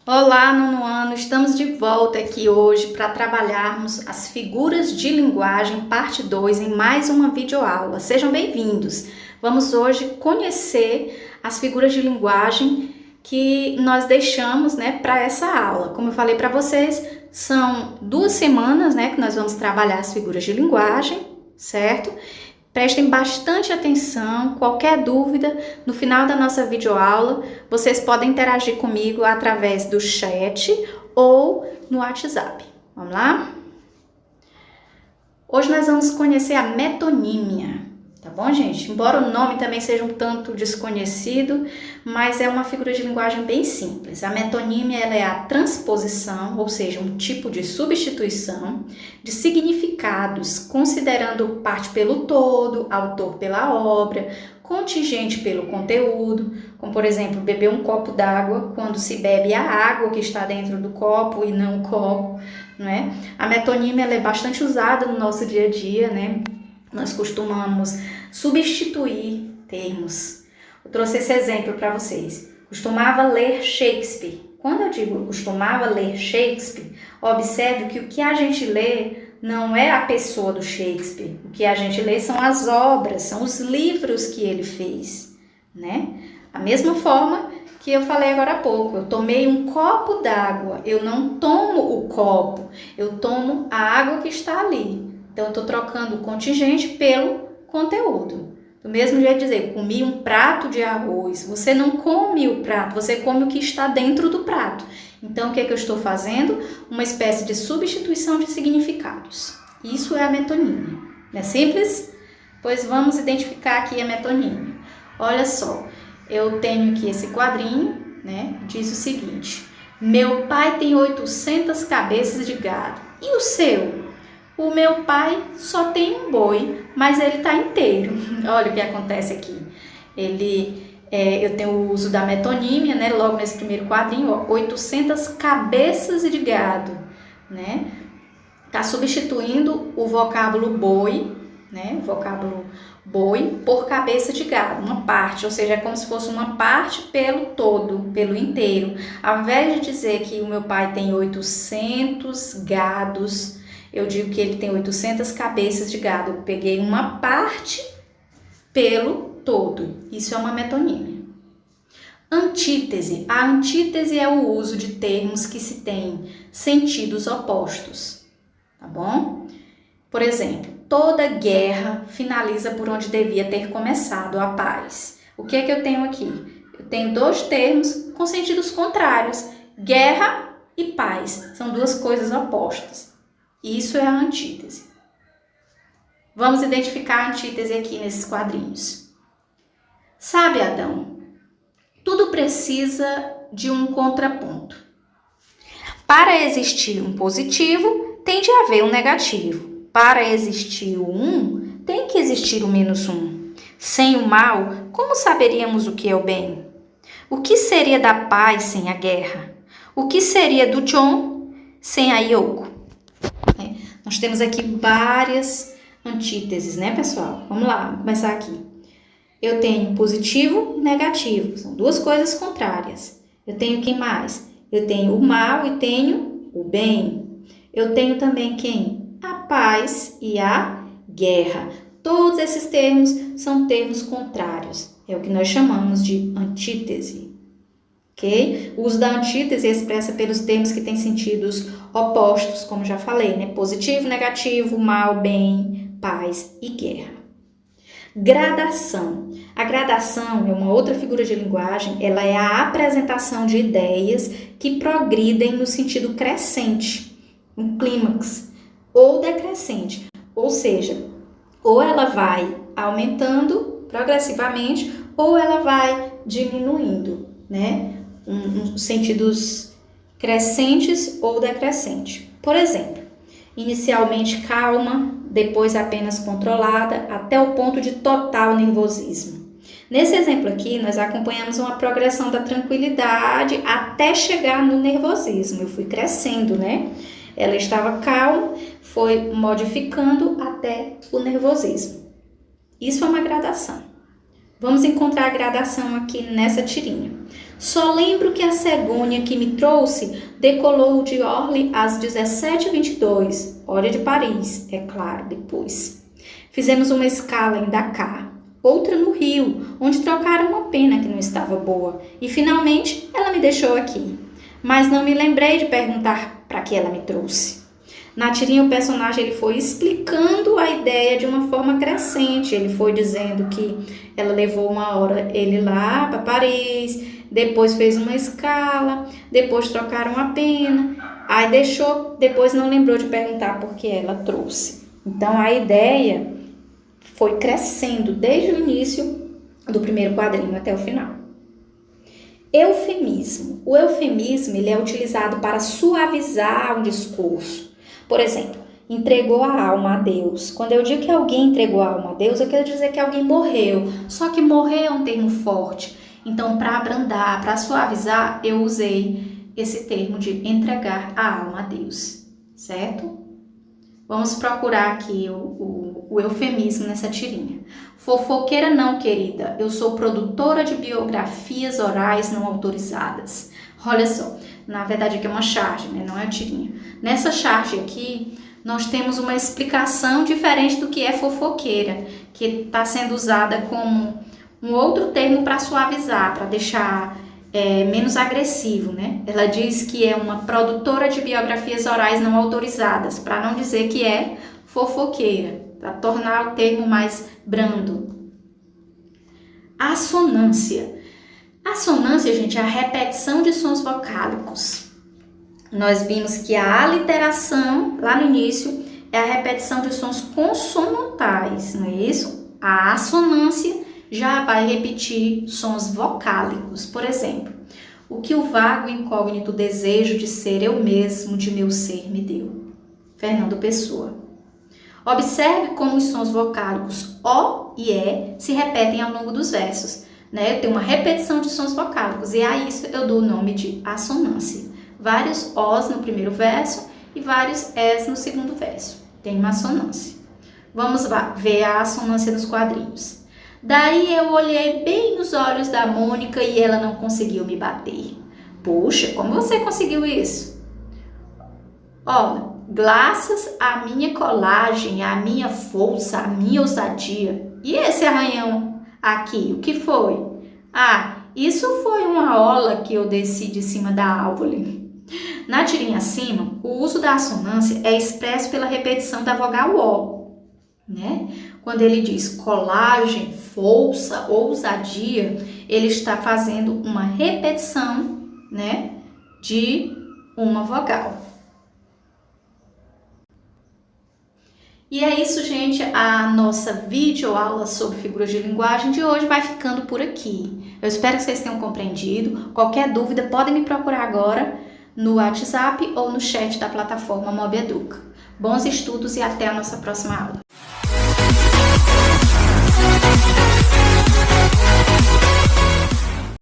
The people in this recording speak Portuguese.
Olá, nono ano! Estamos de volta aqui hoje para trabalharmos as figuras de linguagem, parte 2, em mais uma videoaula. Sejam bem-vindos! Vamos hoje conhecer as figuras de linguagem que nós deixamos, para essa aula. Como eu falei para vocês, são 2 semanas, que nós vamos trabalhar as figuras de linguagem, certo? Prestem bastante atenção, qualquer dúvida, no final da nossa videoaula, vocês podem interagir comigo através do chat ou no WhatsApp. Vamos lá? Hoje nós vamos conhecer a metonímia, tá bom, gente? Embora o nome também seja um tanto desconhecido, mas é uma figura de linguagem bem simples. A metonímia ela é a transposição, ou seja, um tipo de substituição de significados, considerando parte pelo todo, autor pela obra, contingente pelo conteúdo, como por exemplo, beber um copo d'água, quando se bebe a água que está dentro do copo e não o copo, não é? A metonímia ela é bastante usada no nosso dia a dia, Nós costumamos substituir termos. Eu trouxe esse exemplo para vocês. Costumava ler Shakespeare. Quando eu digo costumava ler Shakespeare, observe que o que a gente lê não é a pessoa do Shakespeare. O que a gente lê são as obras, são os livros que ele fez, A mesma forma que eu falei agora há pouco, eu tomei um copo d'água, eu não tomo o copo, eu tomo a água que está ali. Então, eu estou trocando o contingente pelo conteúdo. Do mesmo jeito de dizer, comi um prato de arroz. Você não come o prato, você come o que está dentro do prato. Então, o que é que eu estou fazendo? Uma espécie de substituição de significados. Isso é a metonímia. Não é simples? Pois vamos identificar aqui a metonímia. Olha só, eu tenho aqui esse quadrinho, diz o seguinte. Meu pai tem 800 cabeças de gado. E o seu? O meu pai só tem um boi, mas ele está inteiro. Olha o que acontece aqui. Eu tenho o uso da metonímia, logo nesse primeiro quadrinho, 800 cabeças de gado, Está substituindo o vocábulo boi, o vocábulo boi por cabeça de gado, uma parte, ou seja, é como se fosse uma parte pelo todo, pelo inteiro. Ao invés de dizer que o meu pai tem 800 gados, eu digo que ele tem 800 cabeças de gado. Eu peguei uma parte pelo todo. Isso é uma metonímia. Antítese. A antítese é o uso de termos que se têm sentidos opostos. Tá bom? Por exemplo, toda guerra finaliza por onde devia ter começado, a paz. O que é que eu tenho aqui? Eu tenho 2 termos com sentidos contrários. Guerra e paz. São 2 coisas opostas. Isso é a antítese. Vamos identificar a antítese aqui nesses quadrinhos. Sabe, Adão, tudo precisa de um contraponto. Para existir um positivo, tem de haver um negativo. Para existir o 1, tem que existir o -1. Sem o mal, como saberíamos o que é o bem? O que seria da paz sem a guerra? O que seria do John sem a Yoko? Nós temos aqui várias antíteses, pessoal? Vamos lá, vamos começar aqui. Eu tenho positivo e negativo, são 2 coisas contrárias. Eu tenho quem mais? Eu tenho o mal e tenho o bem. Eu tenho também quem? A paz e a guerra. Todos esses termos são termos contrários. É o que nós chamamos de antítese. Ok? O uso da antítese é expressa pelos termos que têm sentidos opostos, como já falei, Positivo, negativo, mal, bem, paz e guerra. Gradação. A gradação é uma outra figura de linguagem, ela é a apresentação de ideias que progridem no sentido crescente, um clímax, ou decrescente, ou seja, ou ela vai aumentando progressivamente, ou ela vai diminuindo, sentidos crescentes ou decrescente. Por exemplo, inicialmente calma, depois apenas controlada, até o ponto de total nervosismo. Nesse exemplo aqui, nós acompanhamos uma progressão da tranquilidade até chegar no nervosismo. Eu fui crescendo, Ela estava calma, foi modificando até o nervosismo. Isso é uma gradação. Vamos encontrar a gradação aqui nessa tirinha. Só lembro que a cegonha que me trouxe decolou de Orly às 17h22, hora de Paris, é claro, depois. Fizemos uma escala em Dakar, outra no Rio, onde trocaram uma pena que não estava boa, e finalmente ela me deixou aqui. Mas não me lembrei de perguntar para que ela me trouxe. Na tirinha o personagem ele foi explicando a ideia de uma forma crescente. Ele foi dizendo que ela levou uma hora ele lá para Paris, depois fez uma escala, depois trocaram a pena, aí deixou, depois não lembrou de perguntar por que ela trouxe. Então a ideia foi crescendo desde o início do primeiro quadrinho até o final. Eufemismo. O eufemismo ele é utilizado para suavizar um discurso. Por exemplo, entregou a alma a Deus. Quando eu digo que alguém entregou a alma a Deus, eu quero dizer que alguém morreu. Só que morrer é um termo forte. Então, para abrandar, para suavizar, eu usei esse termo de entregar a alma a Deus. Certo? Vamos procurar aqui o eufemismo nessa tirinha. Fofoqueira não, querida. Eu sou produtora de biografias orais não autorizadas. Olha só, na verdade aqui é uma charge, né? Não é a tirinha. Nessa charge aqui, nós temos uma explicação diferente do que é fofoqueira, que está sendo usada como um outro termo para suavizar, para deixar menos agressivo, né? Ela diz que é uma produtora de biografias orais não autorizadas, para não dizer que é fofoqueira, para tornar o termo mais brando. Assonância. Assonância, gente, é a repetição de sons vocálicos. Nós vimos que a aliteração, lá no início, é a repetição de sons consonantais, não é isso? A assonância já vai repetir sons vocálicos. Por exemplo, o que o vago e incógnito desejo de ser eu mesmo, de meu ser me deu. Fernando Pessoa. Observe como os sons vocálicos O e E se repetem ao longo dos versos. Né? Eu tenho uma repetição de sons vocálicos e a isso eu dou o nome de assonância. Vários Os no primeiro verso e vários Es no segundo verso. Tem uma assonância. Vamos ver a assonância nos quadrinhos. Daí eu olhei bem nos olhos da Mônica e ela não conseguiu me bater. Poxa, como você conseguiu isso? Olha, graças à minha colagem, à minha força, à minha ousadia. E esse arranhão aqui, o que foi? Ah, isso foi uma ola que eu desci de cima da árvore. Na tirinha acima, o uso da assonância é expresso pela repetição da vogal O, né? Quando ele diz colagem, força, ousadia, ele está fazendo uma repetição, né, de uma vogal. E é isso, gente, a nossa videoaula sobre figuras de linguagem de hoje vai ficando por aqui. Eu espero que vocês tenham compreendido. Qualquer dúvida, podem me procurar agora no WhatsApp ou no chat da plataforma Mobeduca. Bons estudos e até a nossa próxima aula.